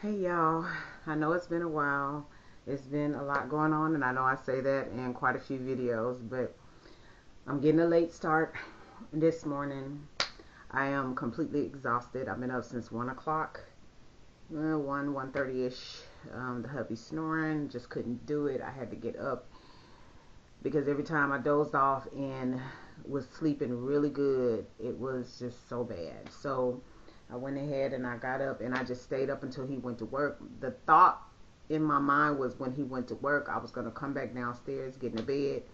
Hey y'all, I know it's been a while. It's been a lot going on, and I know I say that in quite a few videos, but I'm getting a late start this morning. I am completely exhausted. I've been up since 1 o'clock, 1:30ish. The hubby snoring, just couldn't do it. I had to get up because every time I dozed off and was sleeping really good, it was just so bad. So I went ahead and I got up and I just stayed up until he went to work. The thought in my mind was when he went to work, I was going to come back downstairs, get in the bed.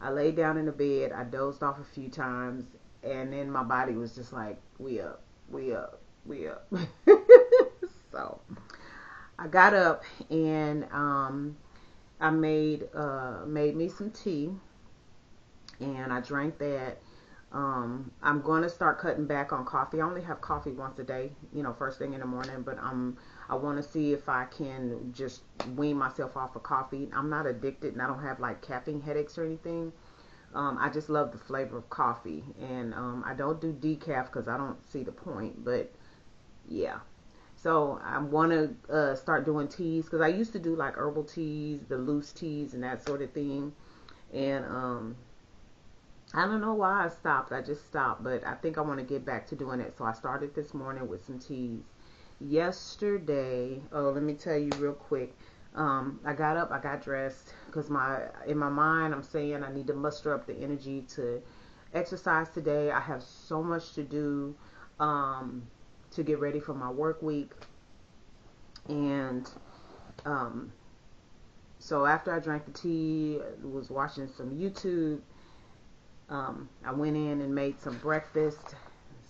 I laid down in the bed. I dozed off a few times, and then my body was just like, we up, we up, we up. So I got up and I made me some tea, and I drank that. I'm going to start cutting back on coffee. I only have coffee once a day, first thing in the morning, but I want to see if I can just wean myself off of coffee. I'm not addicted and I don't have like caffeine headaches or anything. I just love the flavor of coffee, and I don't do decaf because I don't see the point, but yeah. So I want to start doing teas because I used to do like herbal teas, the loose teas and that sort of thing. And I don't know why I stopped. I just stopped, but I think I want to get back to doing it. So I started this morning with some teas. Yesterday, oh, let me tell you real quick. I got up, I got dressed because in my mind I'm saying I need to muster up the energy to exercise today. I have so much to do to get ready for my work week, and um, so after I drank the tea, was watching some YouTube. I went in and made some breakfast.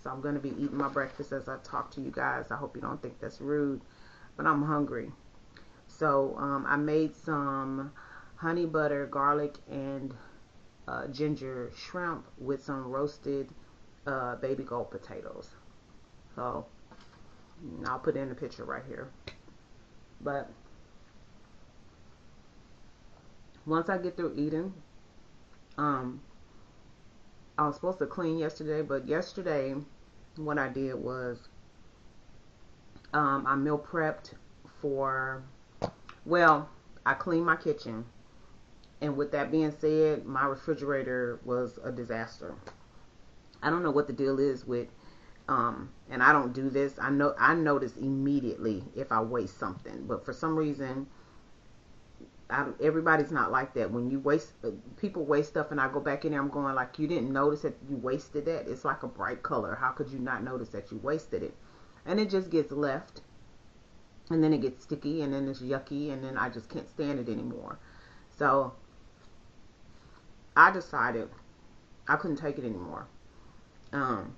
So I'm going to be eating my breakfast as I talk to you guys. I hope you don't think that's rude, but I'm hungry. So I made some honey butter, garlic, and ginger shrimp with some roasted baby gold potatoes. So I'll put in the picture right here. But once I get through eating, um, I was supposed to clean yesterday, but yesterday what I did was I meal prepped for, well, I cleaned my kitchen. And with that being said, my refrigerator was a disaster. I don't know what the deal is with, and I don't do this. I notice immediately if I waste something, but for some reason, everybody's not like that. When you waste, people waste stuff, and I go back in there, I'm going like, you didn't notice that you wasted that. It's like a bright color. How could you not notice that you wasted it? And it just gets left, and then it gets sticky, and then it's yucky, and then I just can't stand it anymore. So I decided I couldn't take it anymore. Um,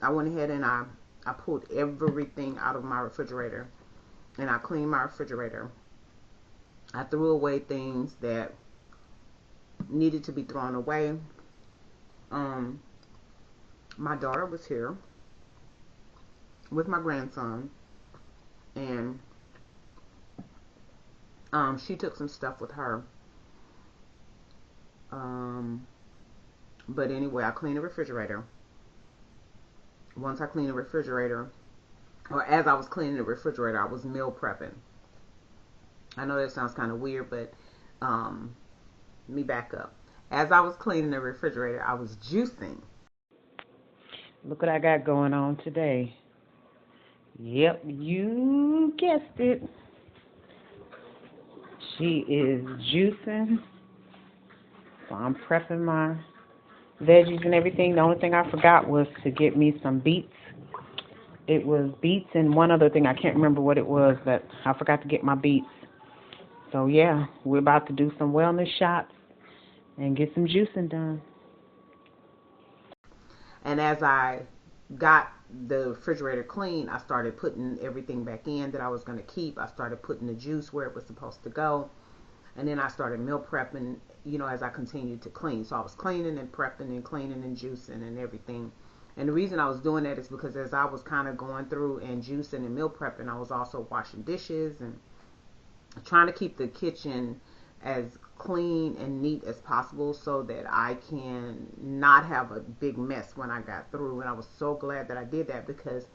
I went ahead and I pulled everything out of my refrigerator, and I cleaned my refrigerator. I threw away things that needed to be thrown away. Um, my daughter was here with my grandson, and she took some stuff with her. Um, but anyway, I cleaned the refrigerator. Once I cleaned the refrigerator, or as I was cleaning the refrigerator, I was meal prepping. I know that sounds kind of weird, but let me back up. As I was cleaning the refrigerator, I was juicing. Look what I got going on today. Yep, you guessed it. She is juicing. So I'm prepping my veggies and everything. The only thing I forgot was to get me some beets. It was beets and one other thing. I can't remember what it was, but I forgot to get my beets. So yeah, we're about to do some wellness shots and get some juicing done. And as I got the refrigerator clean, I started putting everything back in that I was going to keep. I started putting the juice where it was supposed to go. And then I started meal prepping, as I continued to clean. So I was cleaning and prepping and cleaning and juicing and everything. And the reason I was doing that is because as I was kind of going through and juicing and meal prepping, I was also washing dishes and trying to keep the kitchen as clean and neat as possible so that I can not have a big mess when I got through. And I was so glad that I did that because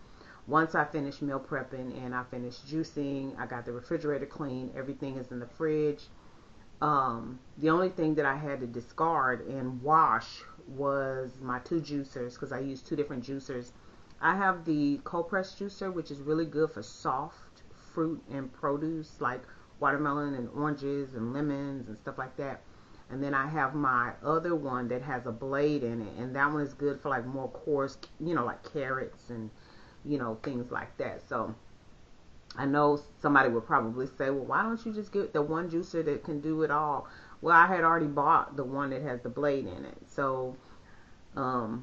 once I finished meal prepping and I finished juicing, I got the refrigerator clean. Everything is in the fridge. The only thing that I had to discard and wash was my 2 juicers, because I use 2 different juicers. I have the cold press juicer, which is really good for soft fruit and produce like watermelon and oranges and lemons and stuff like that. And then I have my other one that has a blade in it, and that one is good for like more coarse, like carrots and things like that. So I know somebody would probably say, well, why don't you just get the one juicer that can do it all? Well, I had already bought the one that has the blade in it. So I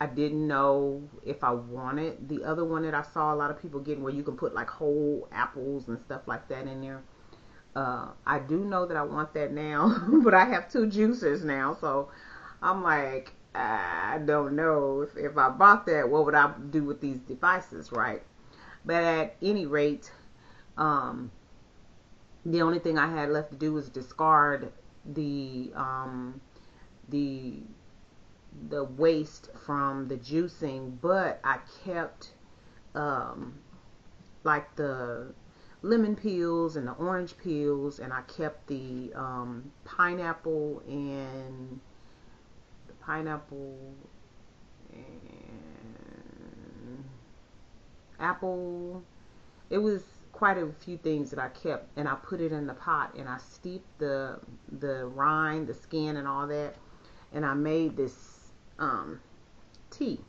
didn't know if I wanted the other one that I saw a lot of people getting, where you can put like whole apples and stuff like that in there. I do know that I want that now, but I have 2 juicers now. So I'm like, I don't know if I bought that, what would I do with these devices, right? But at any rate, the only thing I had left to do was discard the waste from the juicing, but I kept like the lemon peels and the orange peels, and I kept the pineapple and apple. It was quite a few things that I kept, and I put it in the pot, and I steeped the rind, the skin, and all that, and I made this tea.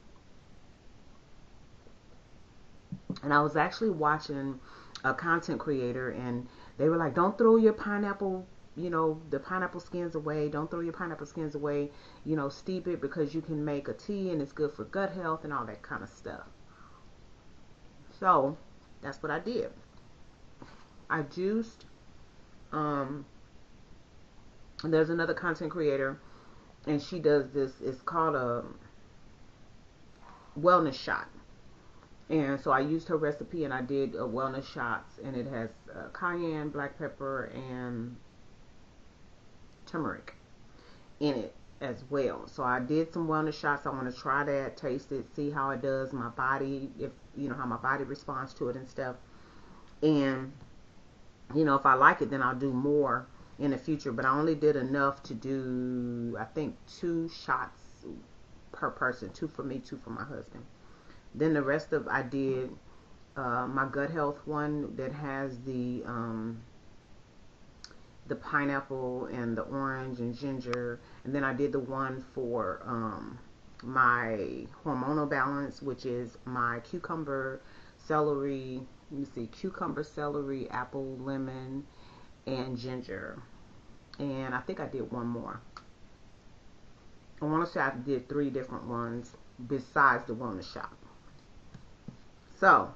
And I was actually watching a content creator, and they were like, don't throw your pineapple, the pineapple skins away. Don't throw your pineapple skins away. Steep it, because you can make a tea and it's good for gut health and all that kind of stuff. So that's what I did. I juiced. There's another content creator, and she does this. It's called a wellness shot. And so I used her recipe, and I did wellness shots, and it has cayenne, black pepper, and turmeric in it as well. So I did some wellness shots. I want to try that, taste it, see how it does my body, if how my body responds to it and stuff. And if I like it, then I'll do more in the future. But I only did enough to do, I think, 2 shots per person, 2 for me, 2 for my husband. Then the rest of, I did my gut health one that has the pineapple and the orange and ginger. And then I did the one for my hormonal balance, which is my cucumber, celery, cucumber, celery, apple, lemon, and ginger. And I think I did one more. I want to say I did 3 different ones besides the wellness shop. So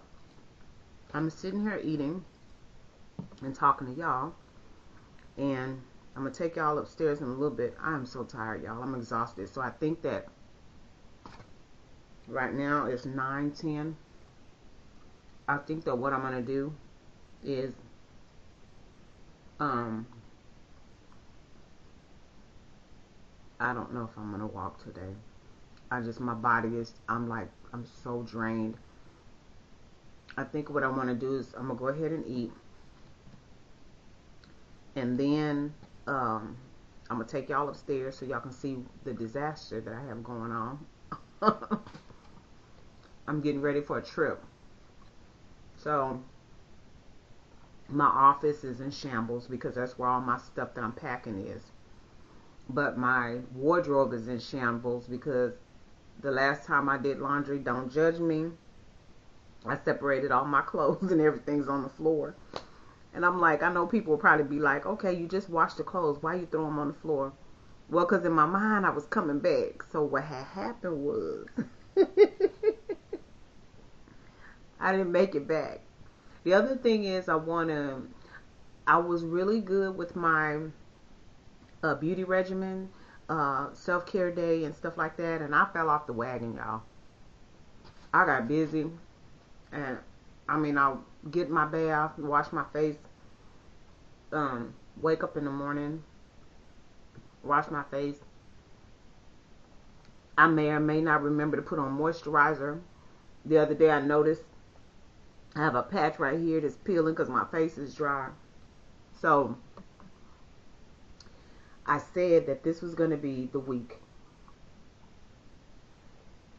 I'm sitting here eating and talking to y'all, and I'm gonna take y'all upstairs in a little bit. I'm so tired, y'all. I'm exhausted. So I think that right now it's 9:10. I think that what I'm gonna do is I don't know if I'm gonna walk today. My body is, I'm so drained. I think what I want to do is I'm gonna go ahead and eat, and then I'm gonna take y'all upstairs so y'all can see the disaster that I have going on. I'm getting ready for a trip. So my office is in shambles because that's where all my stuff that I'm packing is. But my wardrobe is in shambles because the last time I did laundry, don't judge me, I separated all my clothes and everything's on the floor. And I'm like, I know people will probably be like, okay, you just washed the clothes, why you throw them on the floor? Well, because in my mind I was coming back. So what had happened was I didn't make it back. The other thing is I was really good with my beauty regimen, self-care day and stuff like that, and I fell off the wagon, y'all. I got busy, and I'll get my bath, wash my face, wake up in the morning, wash my face. I may or may not remember to put on moisturizer The other day I noticed I have a patch right here that's peeling because my face is dry. So I said that this was going to be the week,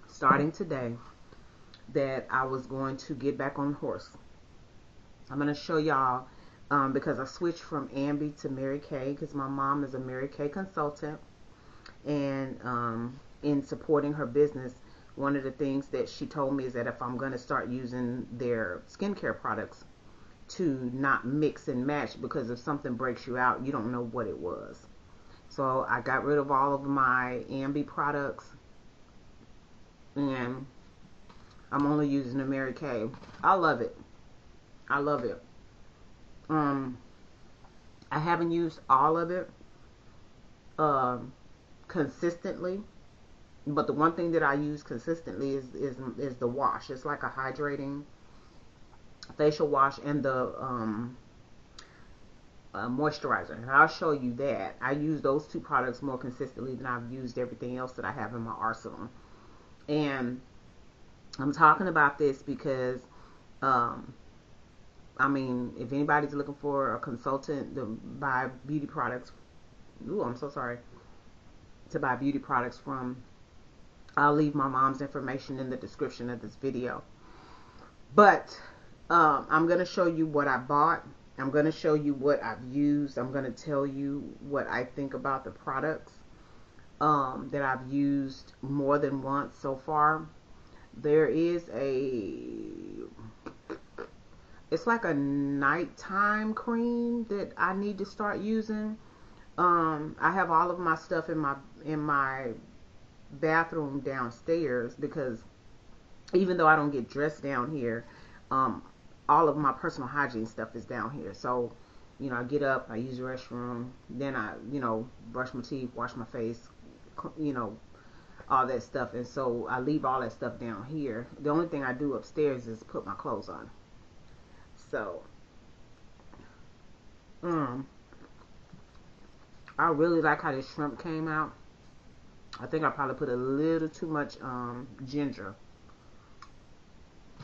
starting today, that I was going to get back on the horse. I'm going to show y'all, because I switched from Ambi to Mary Kay, because my mom is a Mary Kay consultant. And in supporting her business, one of the things that she told me is that if I'm going to start using their skincare products, to not mix and match, because if something breaks you out, you don't know what it was. So I got rid of all of my Ambi products, and I'm only using the Mary Kay. I love it. I love it. I haven't used all of it consistently, but the one thing that I use consistently is the wash. It's like a hydrating facial wash and the moisturizer, and I'll show you that. I use those two products more consistently than I've used everything else that I have in my arsenal. And I'm talking about this because I mean, if anybody's looking for a consultant to buy beauty products, I'm so sorry, to buy beauty products from, I'll leave my mom's information in the description of this video. But I'm going to show you what I bought. I'm going to show you what I've used. I'm going to tell you what I think about the products that I've used more than once so far. There is it's like a nighttime cream that I need to start using. I have all of my stuff in my bathroom downstairs, because even though I don't get dressed down here, all of my personal hygiene stuff is down here. So, you know, I get up, I use the restroom, then I, you know, brush my teeth, wash my face, you know, all that stuff. And so I leave all that stuff down here. The only thing I do upstairs is put my clothes on. So, I really like how this shrimp came out. I think I probably put a little too much ginger,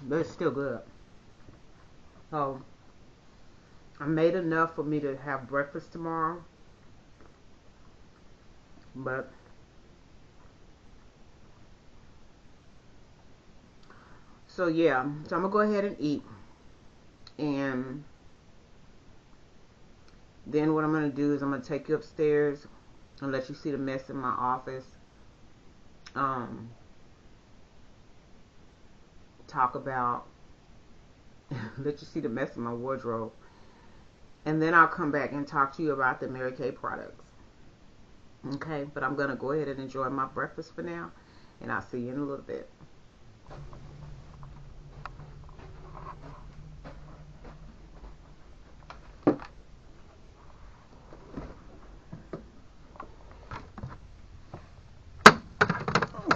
but it's still good. So I made enough for me to have breakfast tomorrow, but so yeah, so I'm gonna go ahead and eat, and then what I'm gonna do is I'm gonna take you upstairs and let you see the mess in my office. Talk about let you see the mess in my wardrobe, and then I'll come back and talk to you about the Mary Kay products. Okay, but I'm gonna go ahead and enjoy my breakfast for now, and I'll see you in a little bit.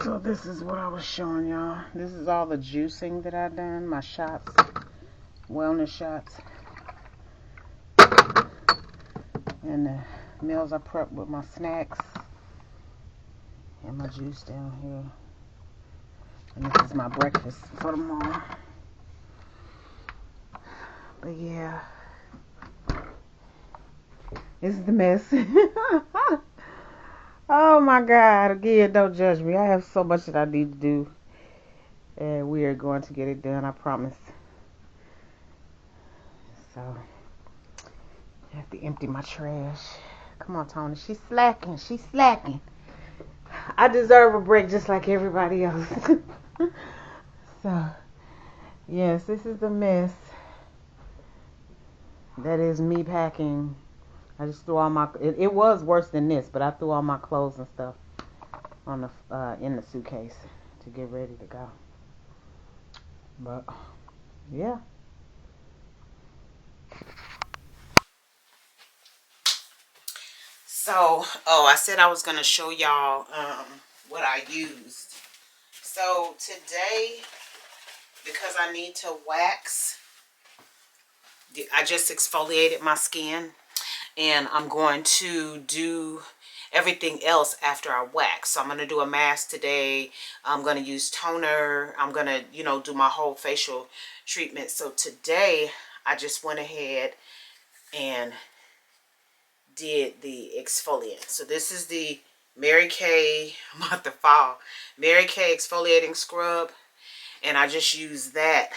So this is what I was showing y'all. This is all the juicing that I done, my shots, wellness shots, and the meals I prepped with my snacks, and my juice down here. And this is my breakfast for tomorrow. But yeah, this is the mess. Oh my God, again, don't judge me. I have so much that I need to do, and we are going to get it done, I promise. So I have to empty my trash. Come on, Toni. She's slacking. She's slacking. I deserve a break just like everybody else. So, yes, this is the mess. That is me packing. I just threw all my, it was worse than this, but I threw all my clothes and stuff on the in the suitcase to get ready to go. But yeah. So, I said I was going to show y'all what I used. So today, because I need to wax, I just exfoliated my skin, and I'm going to do everything else after I wax. So I'm going to do a mask today. I'm going to use toner. I'm going to, you know, do my whole facial treatment. So today I just went ahead and did the exfoliant. So this is the Mary Kay, I'm about to fall, Mary Kay exfoliating scrub. And I just used that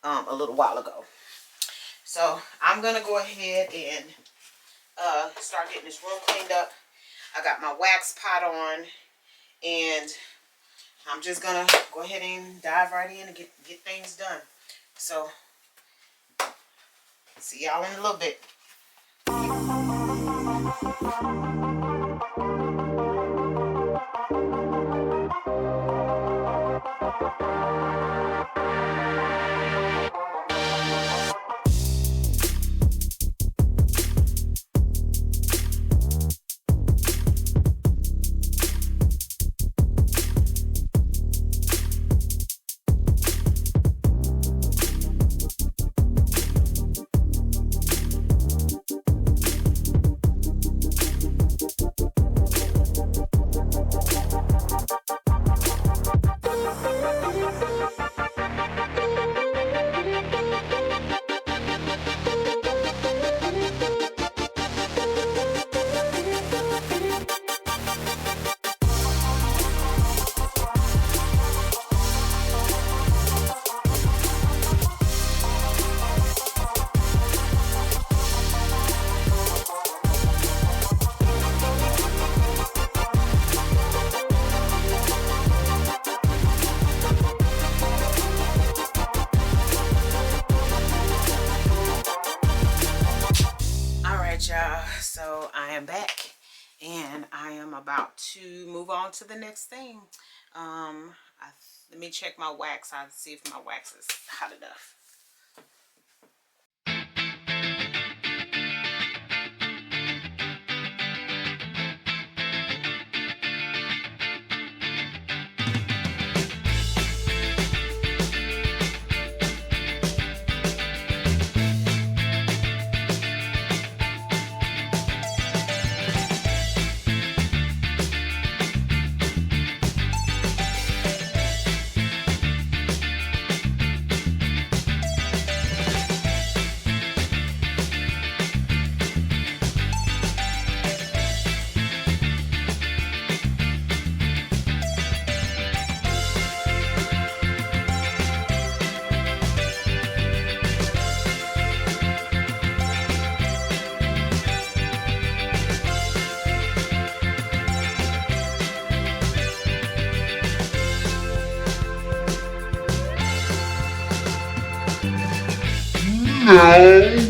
a little while ago. So I'm going to go ahead and start getting this room cleaned up. I got my wax pot on, and I'm just gonna go ahead and dive right in and get things done. So see y'all in a little bit. Y'all, so I am back and I am about to move on to the next thing. Let me check my wax. I'll see if my wax is hot enough. No way!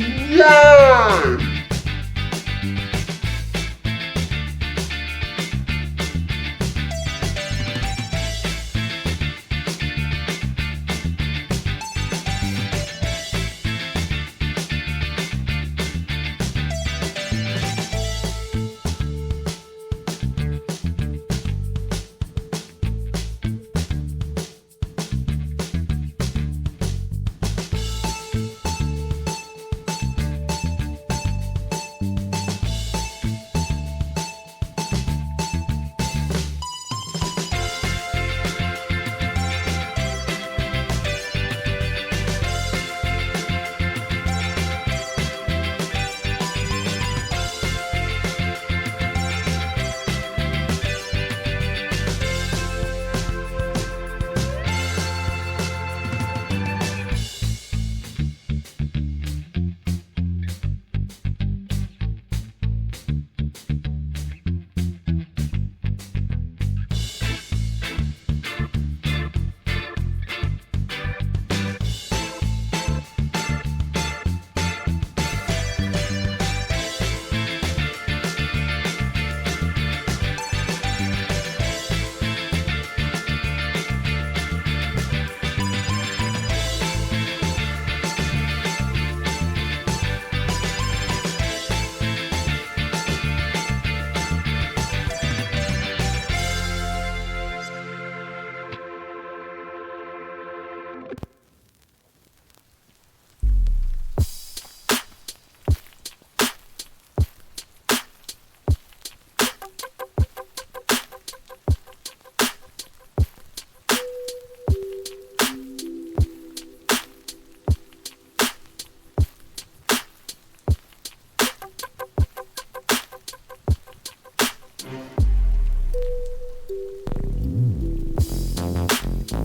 As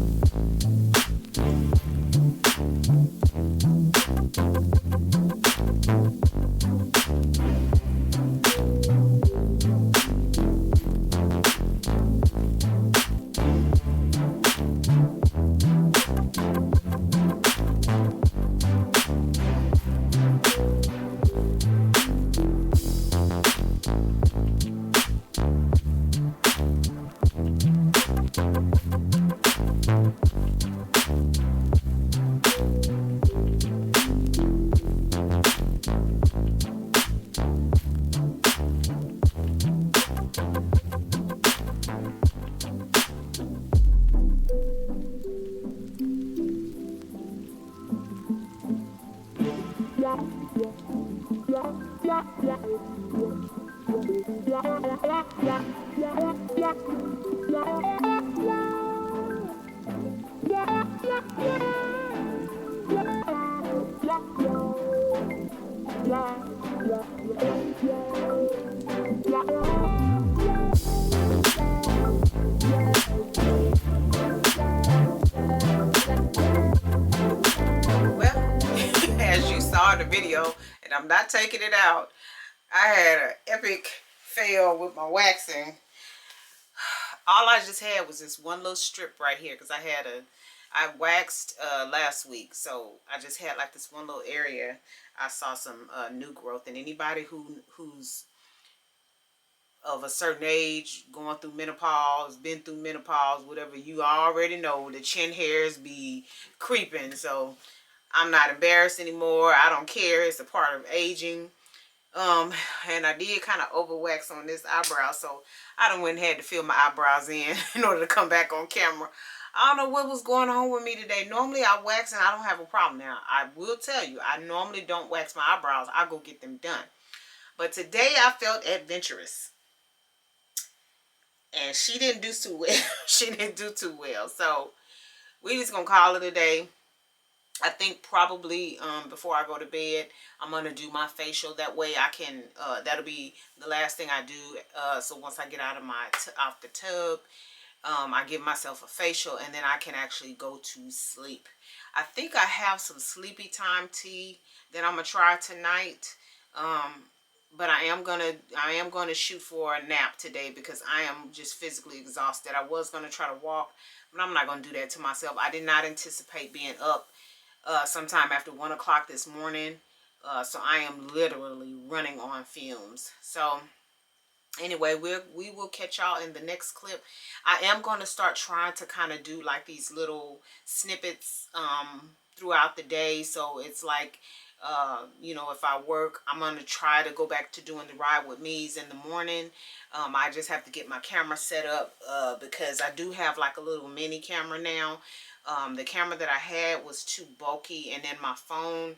you saw in the video, and I'm not taking it out, I had an epic fail with my waxing. All I just had was this one little strip right here because I waxed last week, so I just had like this one little area. I saw some new growth, and anybody who's of a certain age, going through menopause, been through menopause, whatever, you already know the chin hairs be creeping. So I'm not embarrassed anymore. I don't care. It's a part of aging. And I did kind of over wax on this eyebrow, so I done went and had to fill my eyebrows in order to come back on camera. I don't know what was going on with me today. Normally I wax and I don't have a problem. Now, I will tell you, I normally don't wax my eyebrows. I go get them done. But today I felt adventurous. And she didn't do too well. She didn't do too well. So we just gonna call it a day. I think probably before I go to bed, I'm gonna do my facial. That way I can. That'll be the last thing I do. So once I get out of off the tub, I give myself a facial, and then I can actually go to sleep. I think I have some sleepy time tea that I'm gonna try tonight. But I am gonna shoot for a nap today because I am just physically exhausted. I was gonna try to walk, but I'm not gonna do that to myself. I did not anticipate being up sometime after 1 o'clock this morning, so I am literally running on fumes. So anyway, we will catch y'all in the next clip. I am going to start trying to kind of do like these little snippets throughout the day. So it's like, you know, if I work, I'm going to try to go back to doing the ride with me's in the morning. I just have to get my camera set up because I do have like a little mini camera now. The camera that I had was too bulky, and then my phone,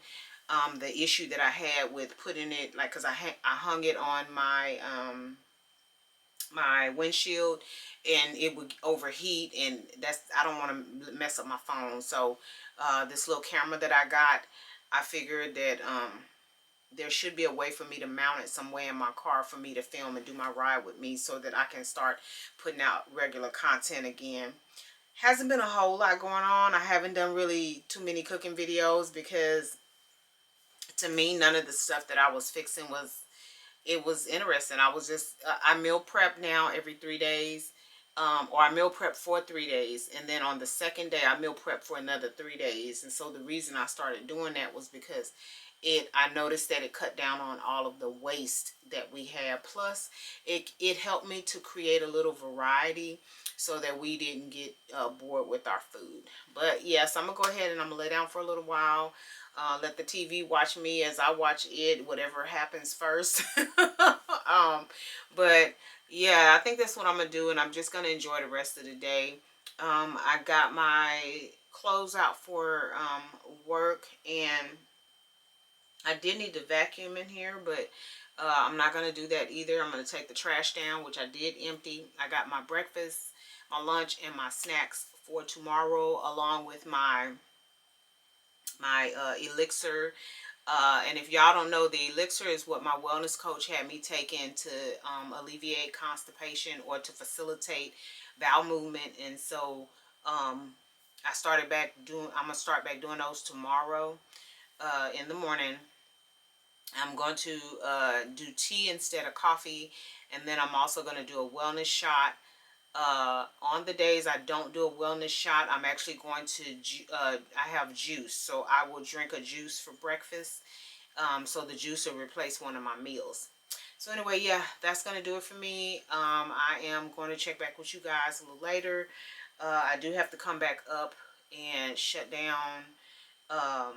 the issue that I had with putting it, like, because I hung it on my my windshield and it would overheat, and I don't want to mess up my phone. So this little camera that I got, I figured that there should be a way for me to mount it somewhere in my car for me to film and do my ride with me so that I can start putting out regular content again. Hasn't been a whole lot going on. I haven't done really too many cooking videos because to me none of the stuff that I was fixing was interesting. I was just I meal prep now every 3 days, or I meal prep for 3 days, and then on the second day I meal prep for another 3 days. And so the reason I started doing that was because I noticed that it cut down on all of the waste that we have. Plus it helped me to create a little variety so that we didn't get bored with our food. But yes, I'm gonna go ahead and I'm gonna lay down for a little while. Let the TV watch me as I watch it, whatever happens first. But yeah, I think that's what I'm gonna do, and I'm just gonna enjoy the rest of the day. I got my clothes out for work, and I did need to vacuum in here, but I'm not going to do that either. I'm going to take the trash down, which I did empty. I got my breakfast, my lunch, and my snacks for tomorrow, along with my elixir. And if y'all don't know, the elixir is what my wellness coach had me take in to alleviate constipation or to facilitate bowel movement. And so I'm gonna start back doing those tomorrow in the morning. I'm going to do tea instead of coffee, and then I'm also going to do a wellness shot. On the days I don't do a wellness shot, I'm actually going to, I have juice, so I will drink a juice for breakfast. So the juice will replace one of my meals. So anyway, yeah, that's going to do it for me. I am going to check back with you guys a little later. I do have to come back up and shut down all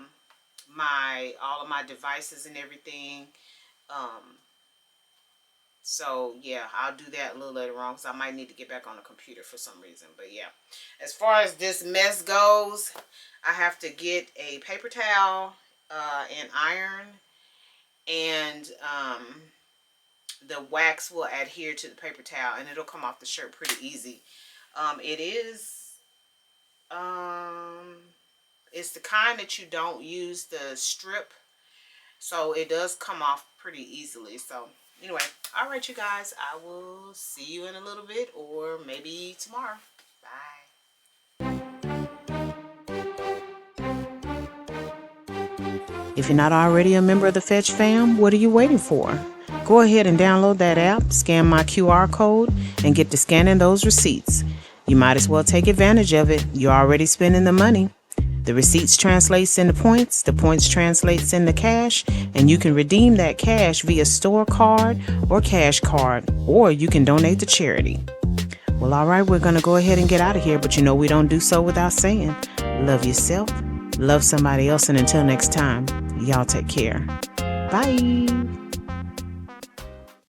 of my devices and everything. So yeah, I'll do that a little later on because I might need to get back on the computer for some reason. But yeah, as far as this mess goes, I have to get a paper towel and iron, and the wax will adhere to the paper towel and it'll come off the shirt pretty easy. It's the kind that you don't use the strip, so it does come off pretty easily. So anyway, all right, you guys, I will see you in a little bit, or maybe tomorrow. Bye. If you're not already a member of the Fetch fam, what are you waiting for? Go ahead and download that app, scan my QR code, and get to scanning those receipts. You might as well take advantage of it. You're already spending the money. The receipts translates into points, the points translates into cash, and you can redeem that cash via store card or cash card, or you can donate to charity. Well, all right, we're going to go ahead and get out of here, but you know we don't do so without saying, love yourself, love somebody else, and until next time, y'all take care. Bye.